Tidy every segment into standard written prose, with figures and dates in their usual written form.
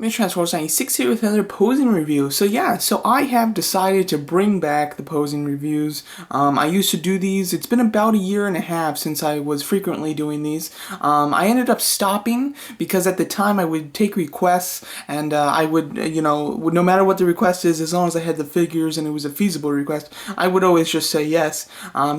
Transforce96 here with another posing review. So yeah, I have decided to bring back the posing reviews. I used to do these. It's been about a year and a half since I was frequently doing these. I ended up stopping because at the time I would take requests and I would, no matter what the request is, as long as I had the figures and it was a feasible request, I would always just say yes.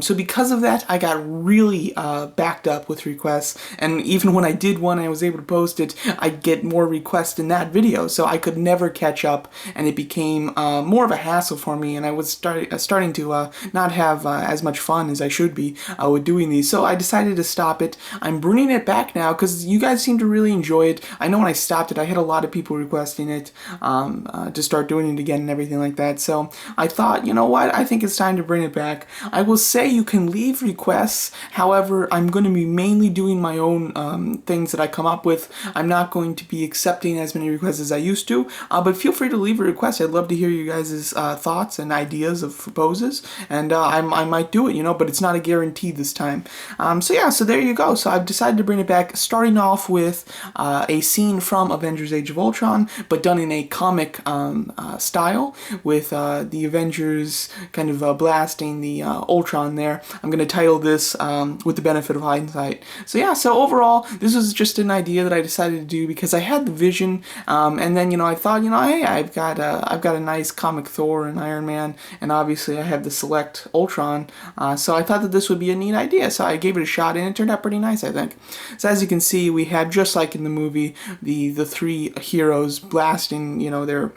So because of that, I got really backed up with requests, and even when I did one, I was able to post it, I'd get more requests in that video, so I could never catch up, and it became more of a hassle for me, and I was starting to not have as much fun as I should be with doing these, so I decided to stop it. I'm bringing it back now because you guys seem to really enjoy it. I know when I stopped it, I had a lot of people requesting it to start doing it again and everything like that, so I thought, you know what, I think it's time to bring it back. I will say you can leave requests, however, I'm going to be mainly doing my own things that I come up with. I'm not going to be accepting as many requests as I used to, but feel free to leave a request. I'd love to hear you guys' thoughts and ideas of poses, and I might do it, but it's not a guarantee this time. So there you go. So I've decided to bring it back, starting off with a scene from Avengers Age of Ultron, but done in a comic style, with the Avengers kind of blasting the Ultron there. I'm going to title this With the Benefit of Hindsight. So yeah, so overall, this was just an idea that I decided to do because I had the vision, and then I thought, hey, I've got a nice comic Thor and Iron Man, and obviously I have the select Ultron, so I thought that this would be a neat idea, so I gave it a shot, and it turned out pretty nice, I think. So as you can see, we have, just like in the movie, the three heroes blasting, their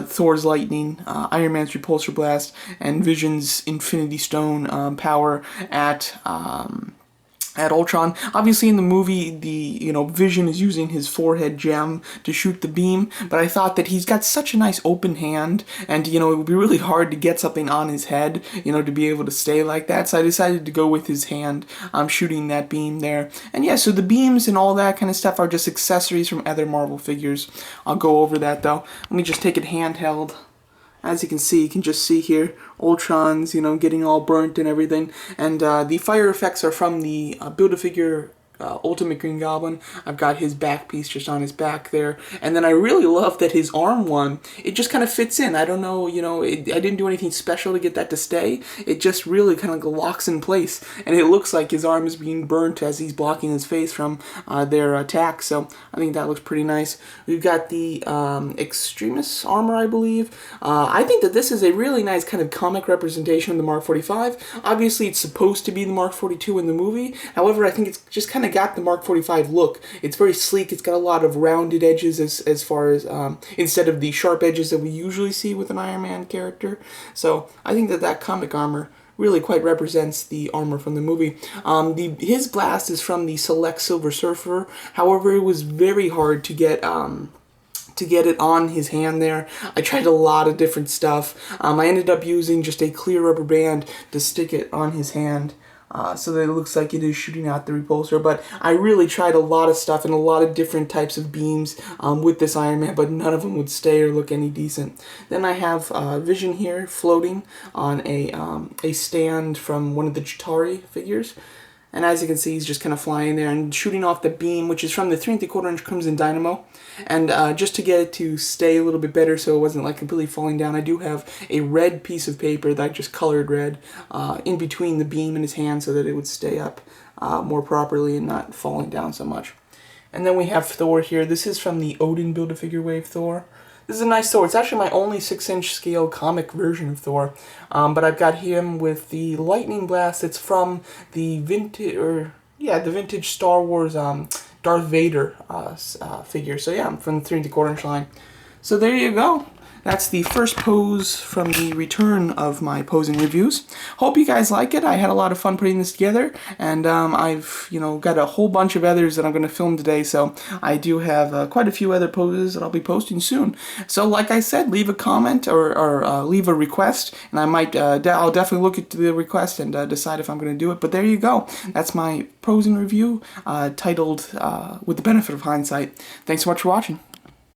Thor's lightning, Iron Man's repulsor blast, and Vision's Infinity Stone power at Ultron. Obviously in the movie, the Vision is using his forehead gem to shoot the beam, but I thought that he's got such a nice open hand, and it would be really hard to get something on his head, to be able to stay like that, so I decided to go with his hand shooting that beam there. And yeah, so the beams and all that kind of stuff are just accessories from other Marvel figures. I'll go over that though. Let me just take it handheld. As you can see, you can just see here, Ultron's, getting all burnt and everything. And the fire effects are from the Build-A-Figure Ultimate Green Goblin. I've got his back piece just on his back there. And then I really love that his arm one, it just kind of fits in. I don't know, I didn't do anything special to get that to stay. It just really kind of locks in place. And it looks like his arm is being burnt as he's blocking his face from their attack. So I think that looks pretty nice. We've got the Extremis armor, I believe. I think that this is a really nice kind of comic representation of the Mark 45. Obviously, it's supposed to be the Mark 42 in the movie. However, I think it's just kind of got the Mark 45 look. It's very sleek. It's got a lot of rounded edges as far as instead of the sharp edges that we usually see with an Iron Man character. So I think that comic armor really quite represents the armor from the movie. His blast is from the Select Silver Surfer. However, it was very hard to get it on his hand there. I tried a lot of different stuff. I ended up using just a clear rubber band to stick it on his hand, so that it looks like it is shooting out the repulsor. But I really tried a lot of stuff and a lot of different types of beams with this Iron Man, but none of them would stay or look any decent. Then I have Vision here floating on a stand from one of the Chitauri figures. And as you can see, he's just kind of flying there and shooting off the beam, which is from the 3 3/4-inch Crimson Dynamo. And just to get it to stay a little bit better so it wasn't completely falling down, I do have a red piece of paper that I just colored red in between the beam and his hand so that it would stay up more properly and not falling down so much. And then we have Thor here. This is from the Odin Build-A-Figure Wave Thor. This is a nice Thor. It's actually my only 6-inch scale comic version of Thor, but I've got him with the lightning blast. It's from the vintage Star Wars Darth Vader figure. So yeah, I'm from the 3 3/4-inch line. So there you go. That's the first pose from the return of my posing reviews. Hope you guys like it. I had a lot of fun putting this together, and I've got a whole bunch of others that I'm going to film today, so I do have quite a few other poses that I'll be posting soon. So like I said, leave a comment or leave a request, and I might I'll definitely look at the request and decide if I'm going to do it. But there you go. That's my posing review titled With the Benefit of Hindsight. Thanks so much for watching.